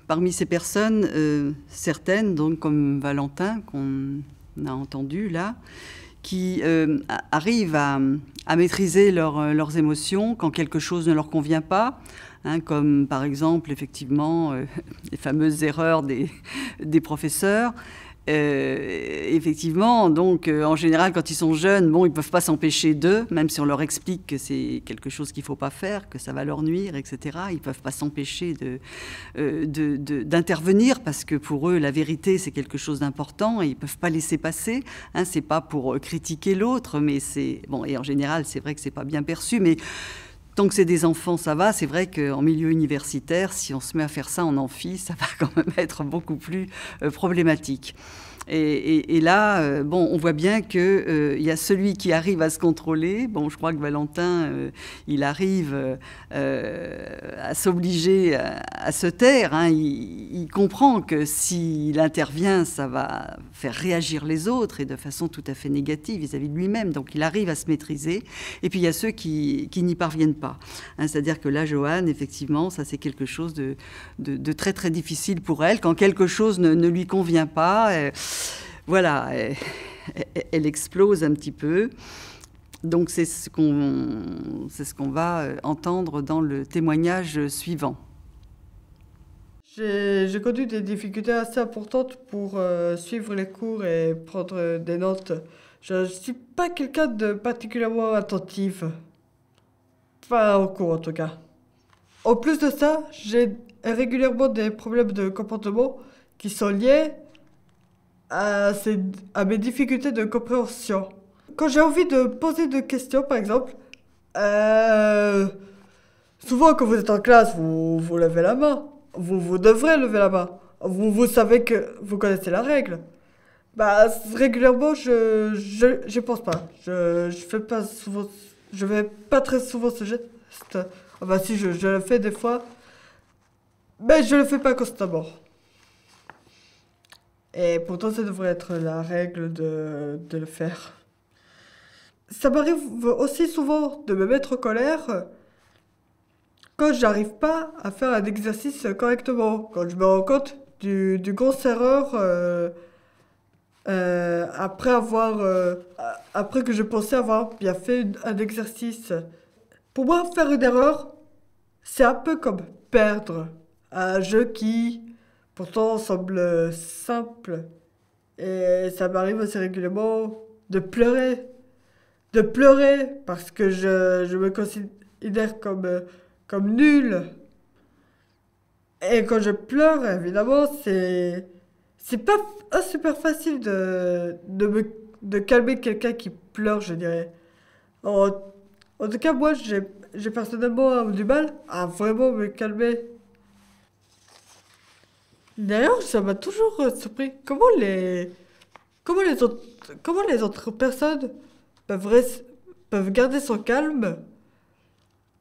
parmi ces personnes, certaines, donc comme Valentin, qu'on a entendu là, qui arrivent à maîtriser leurs émotions quand quelque chose ne leur convient pas, hein, comme par exemple, effectivement, les fameuses erreurs des professeurs. Effectivement, donc en général, quand ils sont jeunes, bon, ils ne peuvent pas s'empêcher d'eux, même si on leur explique que c'est quelque chose qu'il ne faut pas faire, que ça va leur nuire, etc. Ils ne peuvent pas s'empêcher d'intervenir parce que pour eux, la vérité, c'est quelque chose d'important et ils ne peuvent pas laisser passer. Hein, ce n'est pas pour critiquer l'autre, mais c'est... Bon, et en général, c'est vrai que ce n'est pas bien perçu, mais... Tant que c'est des enfants, ça va. C'est vrai qu'en milieu universitaire, si on se met à faire ça en amphi, ça va quand même être beaucoup plus problématique. Et là, bon, on voit bien qu'il y a celui qui arrive à se contrôler. Bon, je crois que Valentin, il arrive à s'obliger à se taire. Hein. Il comprend que s'il intervient, ça va faire réagir les autres et de façon tout à fait négative vis-à-vis de lui-même. Donc, il arrive à se maîtriser. Et puis, il y a ceux qui n'y parviennent pas. Hein, c'est-à-dire que là, Joanne, effectivement, ça, c'est quelque chose de très, très difficile pour elle. Quand quelque chose ne lui convient pas... voilà, elle explose un petit peu. Donc c'est ce qu'on va entendre dans le témoignage suivant. J'ai connu des difficultés assez importantes pour suivre les cours et prendre des notes. Je ne suis pas quelqu'un de particulièrement attentif. Pas au cours en tout cas. En plus de ça, j'ai régulièrement des problèmes de comportement qui sont liés à mes difficultés de compréhension. Quand j'ai envie de poser des questions, par exemple, souvent quand vous êtes en classe, vous levez la main. Vous devrez lever la main. Vous savez que vous connaissez la règle. Bah, régulièrement, je pense pas. Je fais pas souvent, je fais pas très souvent ce geste. Enfin, si, je le fais des fois, mais je le fais pas constamment. Et pourtant, ça devrait être la règle de le faire. Ça m'arrive aussi souvent de me mettre en colère quand j'arrive pas à faire un exercice correctement. Quand je me rends compte du grosse erreur après que je pensais avoir bien fait un exercice. Pour moi, faire une erreur, c'est un peu comme perdre un jeu qui... pourtant, semble simple. Et ça m'arrive assez régulièrement de pleurer. De pleurer parce que je me considère comme nul. Et quand je pleure, évidemment, c'est pas super facile de calmer quelqu'un qui pleure, je dirais. En tout cas, moi, j'ai personnellement du mal à vraiment me calmer. D'ailleurs, ça m'a toujours surpris. Comment les autres personnes peuvent garder son calme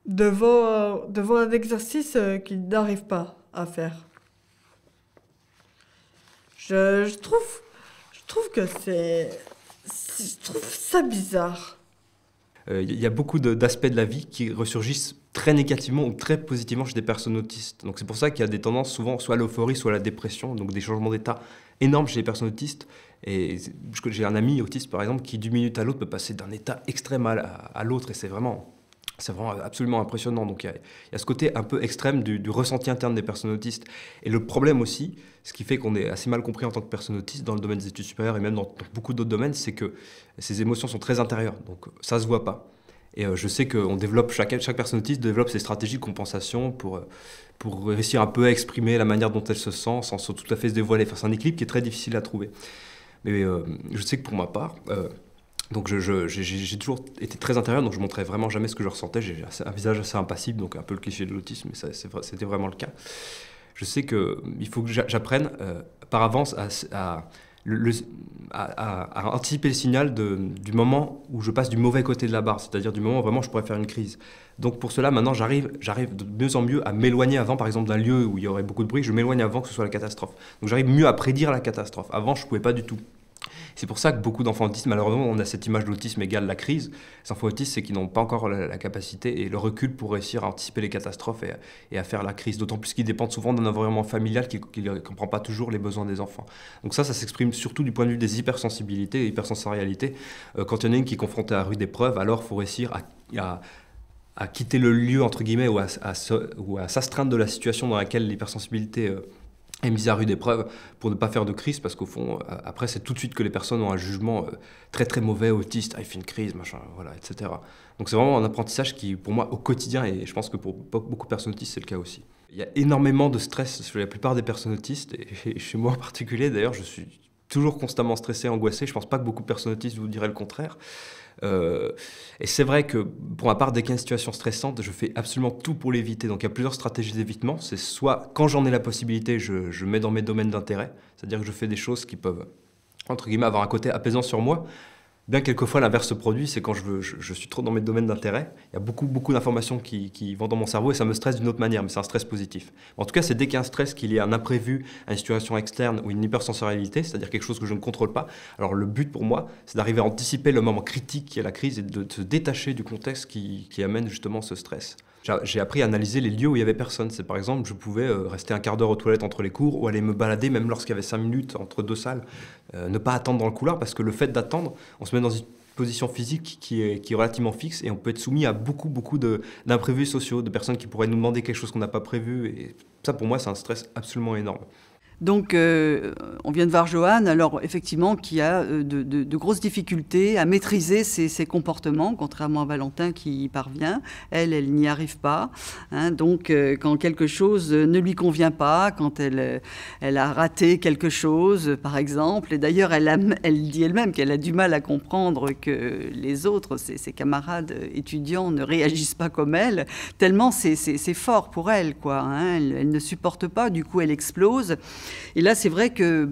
devant un exercice qu'ils n'arrivent pas à faire. Je trouve que je trouve ça bizarre. Il y a beaucoup d'aspects de la vie qui ressurgissent très négativement ou très positivement chez des personnes autistes. Donc c'est pour ça qu'il y a des tendances souvent soit à l'euphorie, soit à la dépression, donc des changements d'état énormes chez les personnes autistes. Et j'ai un ami autiste par exemple qui d'une minute à l'autre peut passer d'un état extrême à l'autre et c'est vraiment absolument impressionnant. Donc il y a ce côté un peu extrême du ressenti interne des personnes autistes. Et le problème aussi, ce qui fait qu'on est assez mal compris en tant que personne autiste dans le domaine des études supérieures et même dans beaucoup d'autres domaines, c'est que ces émotions sont très intérieures, donc ça se voit pas. Et je sais qu'on développe, chaque personne autiste développe ses stratégies de compensation pour réussir un peu à exprimer la manière dont elle se sent sans tout à fait se dévoiler. Enfin, c'est un équilibre qui est très difficile à trouver. Mais je sais que pour ma part, donc j'ai toujours été très intérieur, donc je montrais vraiment jamais ce que je ressentais. J'ai un visage assez impassible, donc un peu le cliché de l'autisme, mais c'était vraiment le cas. Je sais qu'il faut que j'apprenne par avance à anticiper le signal du moment où je passe du mauvais côté de la barre, c'est-à-dire du moment où vraiment je pourrais faire une crise. Donc pour cela, maintenant, j'arrive de mieux en mieux à m'éloigner avant, par exemple, d'un lieu où il y aurait beaucoup de bruit, je m'éloigne avant que ce soit la catastrophe. Donc j'arrive mieux à prédire la catastrophe. Avant, je ne pouvais pas du tout. C'est pour ça que beaucoup d'enfants autistes, malheureusement, on a cette image de l'autisme égale la crise. Les enfants autistes, c'est qu'ils n'ont pas encore la capacité et le recul pour réussir à anticiper les catastrophes et à faire la crise. D'autant plus qu'ils dépendent souvent d'un environnement familial qui ne comprend pas toujours les besoins des enfants. Donc ça s'exprime surtout du point de vue des hypersensibilités et hypersensorialités. Quand il y en a une qui est confrontée à rude épreuve, alors il faut réussir à quitter le lieu, entre guillemets, ou à s'astreindre de la situation dans laquelle l'hypersensibilité est mise à rude épreuve pour ne pas faire de crise, parce qu'au fond, après, c'est tout de suite que les personnes ont un jugement très très mauvais, autiste, il fait une crise, machin, voilà, etc. Donc c'est vraiment un apprentissage qui, pour moi, au quotidien, et je pense que pour beaucoup de personnes autistes, c'est le cas aussi. Il y a énormément de stress chez la plupart des personnes autistes, et chez moi en particulier, d'ailleurs, je suis toujours constamment stressé, angoissé. Je pense pas que beaucoup de personnes autistes vous diraient le contraire. Et c'est vrai que pour ma part, dès qu'il y a une situation stressante, je fais absolument tout pour l'éviter. Donc il y a plusieurs stratégies d'évitement. C'est soit, quand j'en ai la possibilité, je mets dans mes domaines d'intérêt, c'est-à-dire que je fais des choses qui peuvent, entre guillemets, avoir un côté apaisant sur moi. Bien quelquefois l'inverse se produit, c'est quand je suis trop dans mes domaines d'intérêt. Il y a beaucoup d'informations qui vont dans mon cerveau et ça me stresse d'une autre manière, mais c'est un stress positif. En tout cas, c'est dès qu'il y a un stress, qu'il y a un imprévu, une situation externe ou une hypersensorialité, c'est-à-dire quelque chose que je ne contrôle pas. Alors le but pour moi, c'est d'arriver à anticiper le moment critique qui est la crise et de se détacher du contexte qui amène justement ce stress. J'ai appris à analyser les lieux où il n'y avait personne. C'est par exemple, je pouvais rester un quart d'heure aux toilettes entre les cours ou aller me balader même lorsqu'il y avait 5 minutes entre deux salles. Ne pas attendre dans le couloir parce que le fait d'attendre, on se met dans une position physique qui est relativement fixe et on peut être soumis à beaucoup d'imprévus sociaux, de personnes qui pourraient nous demander quelque chose qu'on n'a pas prévu. Et ça, pour moi, c'est un stress absolument énorme. Donc, on vient de voir Joanne, alors effectivement, qui a de grosses difficultés à maîtriser ses comportements, contrairement à Valentin qui y parvient. Elle n'y arrive pas. Hein. Donc, quand quelque chose ne lui convient pas, quand elle a raté quelque chose, par exemple, et d'ailleurs, elle dit elle-même qu'elle a du mal à comprendre que les autres, ses camarades étudiants, ne réagissent pas comme elle, tellement c'est fort pour elle, quoi. Hein. Elle ne supporte pas, du coup, elle explose. Et là, c'est vrai que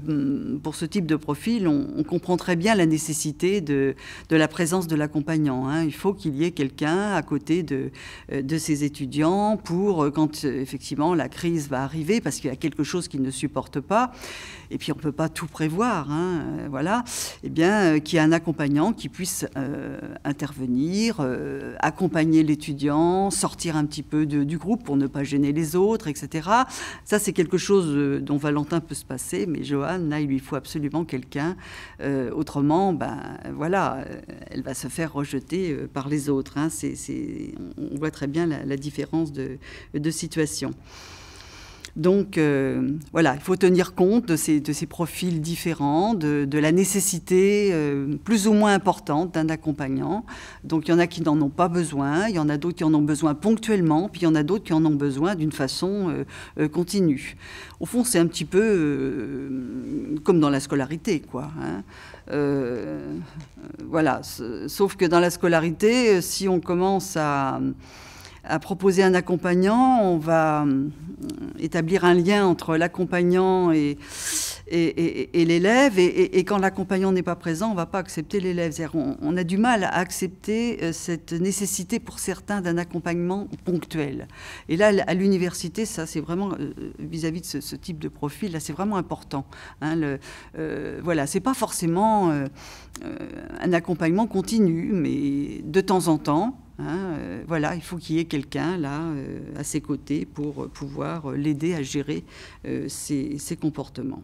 pour ce type de profil, on comprend très bien la nécessité de la présence de l'accompagnant. Hein. Il faut qu'il y ait quelqu'un à côté de ces étudiants pour, quand effectivement la crise va arriver, parce qu'il y a quelque chose qu'ils ne supportent pas, et puis on ne peut pas tout prévoir, hein, voilà, eh bien, qu'il y ait un accompagnant qui puisse intervenir, accompagner l'étudiant, sortir un petit peu du groupe pour ne pas gêner les autres, etc. Ça, c'est quelque chose dont Valentin peut se passer, mais Joanne, là, il lui faut absolument quelqu'un. Autrement, voilà, elle va se faire rejeter par les autres. Hein. On voit très bien la différence de situation. Donc, voilà, il faut tenir compte de ces profils différents, de la nécessité plus ou moins importante d'un accompagnant. Donc, il y en a qui n'en ont pas besoin, il y en a d'autres qui en ont besoin ponctuellement, puis il y en a d'autres qui en ont besoin d'une façon continue. Au fond, c'est un petit peu comme dans la scolarité, quoi. Hein. Voilà, sauf que dans la scolarité, si on commence à proposer un accompagnant, on va établir un lien entre l'accompagnant et l'élève, et quand l'accompagnant n'est pas présent, on ne va pas accepter l'élève. On a du mal à accepter cette nécessité pour certains d'un accompagnement ponctuel. Et là, à l'université, ça c'est vraiment, vis-à-vis de ce type de profil, là c'est vraiment important. Hein, voilà, c'est pas forcément un accompagnement continu, mais de temps en temps, hein, voilà, il faut qu'il y ait quelqu'un là à ses côtés pour pouvoir l'aider à gérer ses comportements.